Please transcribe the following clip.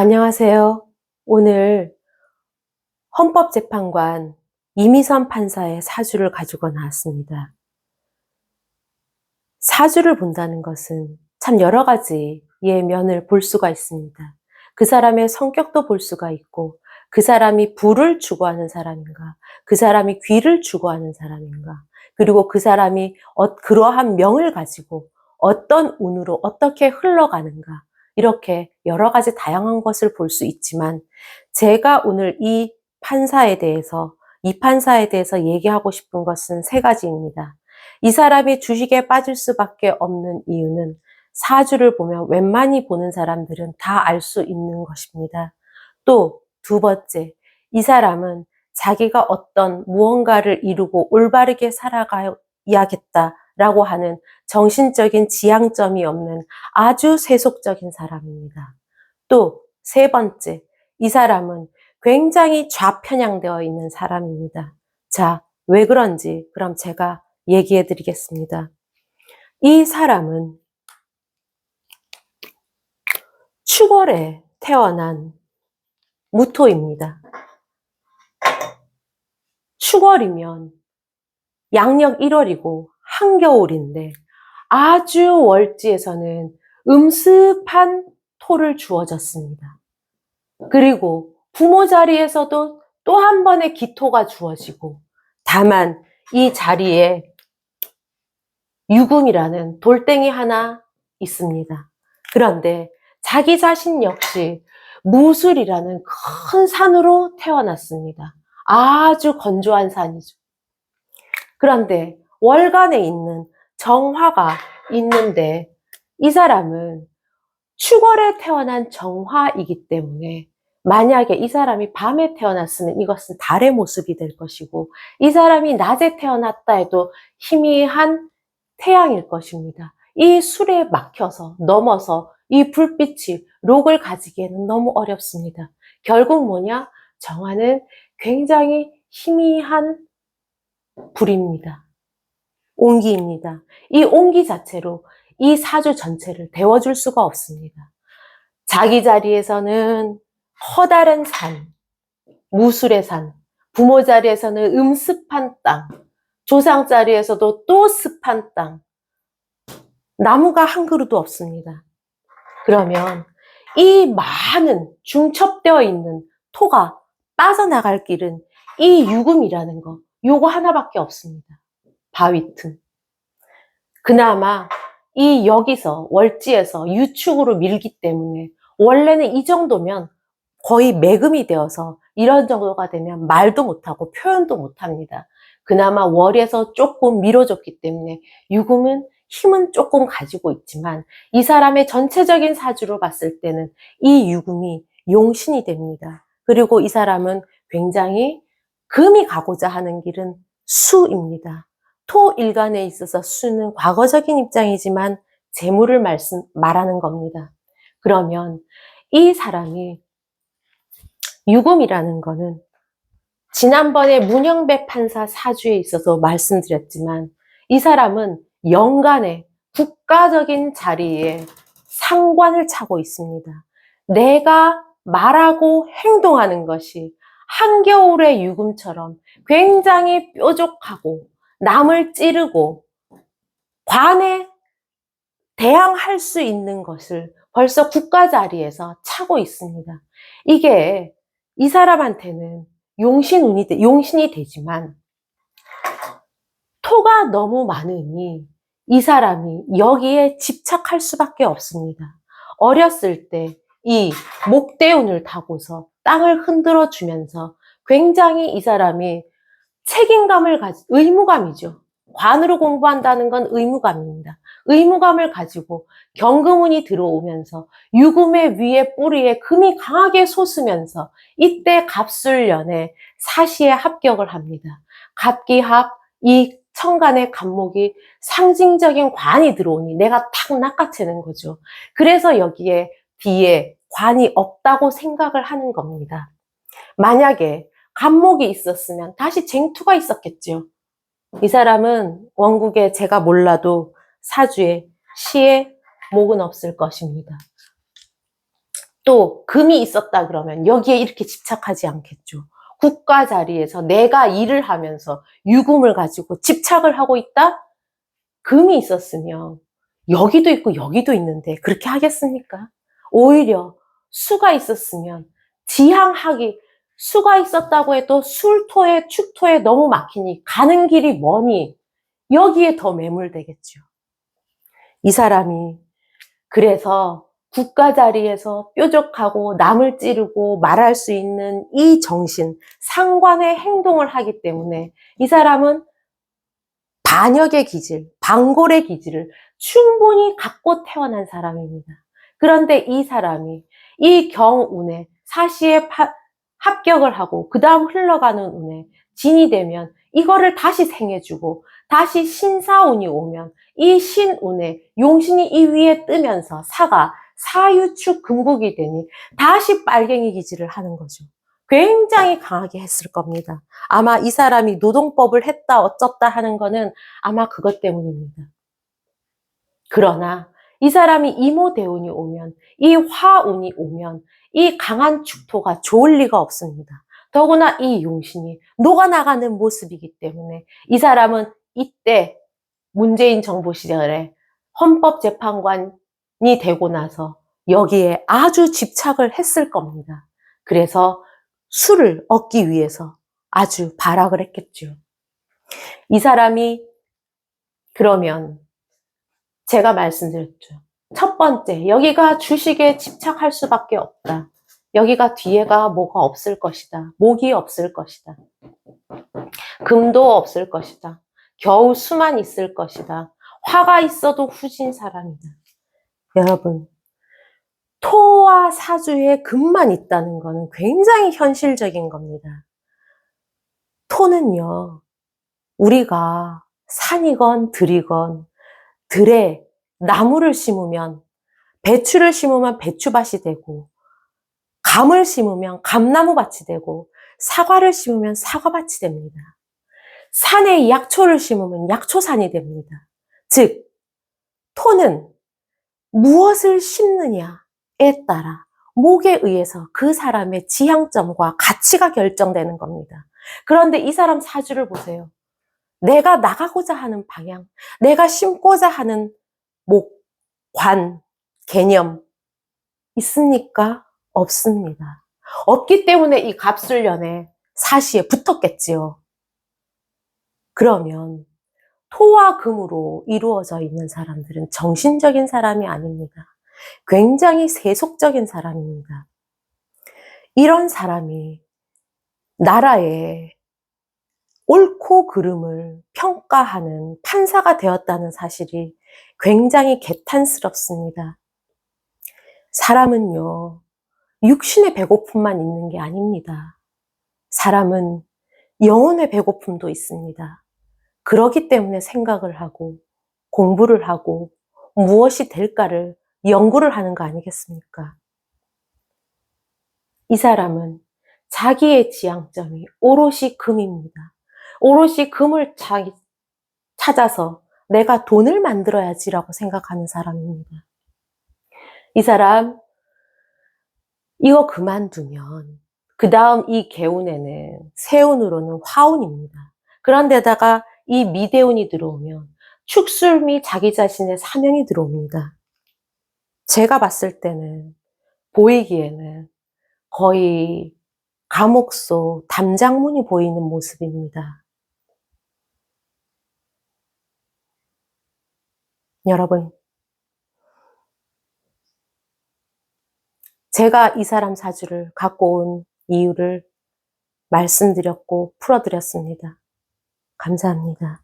안녕하세요. 오늘 헌법재판관 이미선 판사의 사주를 가지고 나왔습니다. 사주를 본다는 것은 참 여러 가지의 면을 볼 수가 있습니다. 그 사람의 성격도 볼 수가 있고, 그 사람이 부를 추구하는 사람인가, 그 사람이 귀를 추구하는 사람인가, 그리고 그 사람이 그러한 명을 가지고 어떤 운으로 어떻게 흘러가는가, 이렇게 여러 가지 다양한 것을 볼 수 있지만, 제가 오늘 이 판사에 대해서 얘기하고 싶은 것은 세 가지입니다. 이 사람이 주식에 빠질 수밖에 없는 이유는 사주를 보면 웬만히 보는 사람들은 다 알 수 있는 것입니다. 또 두 번째, 이 사람은 자기가 어떤 무언가를 이루고 올바르게 살아가야겠다라고 하는 정신적인 지향점이 없는 아주 세속적인 사람입니다. 또 세 번째, 이 사람은 굉장히 좌편향되어 있는 사람입니다. 자, 왜 그런지 그럼 제가 얘기해 드리겠습니다. 이 사람은 축월에 태어난 무토입니다. 축월이면 양력 1월이고 한겨울인데 아주 월지에서는 음습한 토를 주어졌습니다. 그리고 부모 자리에서도 또 한 번의 기토가 주어지고, 다만 이 자리에 유금이라는 돌덩이 하나 있습니다. 그런데 자기 자신 역시 무술이라는 큰 산으로 태어났습니다. 아주 건조한 산이죠. 그런데 월간에 있는 정화가 있는데, 이 사람은 축월에 태어난 정화이기 때문에 만약에 이 사람이 밤에 태어났으면 이것은 달의 모습이 될 것이고, 이 사람이 낮에 태어났다 해도 희미한 태양일 것입니다. 이 술에 막혀서 넘어서 이 불빛이 록을 가지기에는 너무 어렵습니다. 결국 뭐냐? 정화는 굉장히 희미한 불입니다. 온기입니다. 이 온기 자체로 이 사주 전체를 데워줄 수가 없습니다. 자기 자리에서는 커다란 산, 무술의 산, 부모 자리에서는 음습한 땅, 조상 자리에서도 또 습한 땅, 나무가 한 그루도 없습니다. 그러면 이 많은 중첩되어 있는 토가 빠져나갈 길은 이 유금이라는 거, 요거 하나밖에 없습니다. 바위 틈. 그나마 이 여기서 월지에서 유축으로 밀기 때문에 원래는 이 정도면 거의 매금이 되어서 이런 정도가 되면 말도 못하고 표현도 못합니다. 그나마 월에서 조금 밀어줬기 때문에 유금은 힘은 조금 가지고 있지만, 이 사람의 전체적인 사주로 봤을 때는 이 유금이 용신이 됩니다. 그리고 이 사람은 굉장히 금이 가고자 하는 길은 수입니다. 토 일간에 있어서 수는 과거적인 입장이지만 재물을 말하는 겁니다. 그러면 이 사람이 유금이라는 거는 지난번에 문영배 판사 사주에 있어서 말씀드렸지만, 이 사람은 연간에 국가적인 자리에 상관을 차고 있습니다. 내가 말하고 행동하는 것이 한겨울의 유금처럼 굉장히 뾰족하고 남을 찌르고 관에 대항할 수 있는 것을 벌써 국가 자리에서 차고 있습니다. 이게 이 사람한테는 용신이 되지만 토가 너무 많으니 이 사람이 여기에 집착할 수밖에 없습니다. 어렸을 때 이 목대운을 타고서 땅을 흔들어 주면서 굉장히 이 사람이 책임감을 의무감이죠. 관으로 공부한다는 건 의무감입니다. 의무감을 가지고 경금운이 들어오면서 유금의 위에 뿌리에 금이 강하게 솟으면서 이때 갑술년에 사시에 합격을 합니다. 갑기합, 이 천간의 갑목이 상징적인 관이 들어오니 내가 탁 낚아채는 거죠. 그래서 여기에 뒤에 관이 없다고 생각을 하는 겁니다. 만약에 갑목이 있었으면 다시 쟁투가 있었겠죠. 이 사람은 원국에 제가 몰라도 사주에 시에 목은 없을 것입니다. 또 금이 있었다 그러면 여기에 이렇게 집착하지 않겠죠. 국가 자리에서 내가 일을 하면서 유금을 가지고 집착을 하고 있다? 금이 있었으면 여기도 있고 여기도 있는데 그렇게 하겠습니까? 오히려 수가 있었으면 지향하기, 수가 있었다고 해도 술토에 축토에 너무 막히니 가는 길이 머니 여기에 더 매몰되겠죠. 이 사람이 그래서 국가 자리에서 뾰족하고 남을 찌르고 말할 수 있는 이 정신, 상관의 행동을 하기 때문에 이 사람은 반역의 기질, 반골의 기질을 충분히 갖고 태어난 사람입니다. 그런데 이 사람이 이 경운에 사시에 합격을 하고 그 다음 흘러가는 운에 진이 되면 이거를 다시 생해주고 다시 신사운이 오면 이 신운에 용신이 이 위에 뜨면서 사가 사유축 금국이 되니 다시 빨갱이 기질을 하는 거죠. 굉장히 강하게 했을 겁니다. 아마 이 사람이 노동법을 했다 어쩌다 하는 거는 아마 그것 때문입니다. 그러나 이 사람이 이모대운이 오면, 이 화운이 오면 이 강한 축토가 좋을 리가 없습니다. 더구나 이 용신이 녹아나가는 모습이기 때문에 이 사람은 이때 문재인 정부 시절에 헌법재판관이 되고 나서 여기에 아주 집착을 했을 겁니다. 그래서 수를 얻기 위해서 아주 발악을 했겠죠. 이 사람이 그러면 제가 말씀드렸죠. 첫 번째, 여기가 주식에 집착할 수밖에 없다. 여기가 뒤에가 뭐가 없을 것이다. 목이 없을 것이다. 금도 없을 것이다. 겨우 수만 있을 것이다. 화가 있어도 후진 사람이다. 여러분, 토와 사주에 금만 있다는 것은 굉장히 현실적인 겁니다. 토는요, 우리가 산이건 들이건 들에 나무를 심으면 배추를 심으면 배추밭이 되고 감을 심으면 감나무밭이 되고 사과를 심으면 사과밭이 됩니다. 산에 약초를 심으면 약초산이 됩니다. 즉 토는 무엇을 심느냐에 따라 목에 의해서 그 사람의 지향점과 가치가 결정되는 겁니다. 그런데 이 사람 사주를 보세요. 내가 나가고자 하는 방향, 내가 심고자 하는 목, 관, 개념 있습니까? 없습니다. 없기 때문에 이 갑술년에 사시에 붙었겠지요. 그러면 토와 금으로 이루어져 있는 사람들은 정신적인 사람이 아닙니다. 굉장히 세속적인 사람입니다. 이런 사람이 나라의 옳고 그름을 평가하는 판사가 되었다는 사실이 굉장히 개탄스럽습니다. 사람은요, 육신의 배고픔만 있는 게 아닙니다. 사람은 영혼의 배고픔도 있습니다. 그렇기 때문에 생각을 하고 공부를 하고 무엇이 될까를 연구를 하는 거 아니겠습니까? 이 사람은 자기의 지향점이 오롯이 금입니다. 오롯이 금을 찾아서 내가 돈을 만들어야지라고 생각하는 사람입니다. 이 사람 이거 그만두면 그 다음 이 개운에는 세운으로는 화운입니다. 그런데다가 이 미대운이 들어오면 축술미 자기 자신의 사명이 들어옵니다. 제가 봤을 때는 보이기에는 거의 감옥소 담장문이 보이는 모습입니다. 여러분, 제가 이 사람 사주를 갖고 온 이유를 말씀드렸고 풀어드렸습니다. 감사합니다.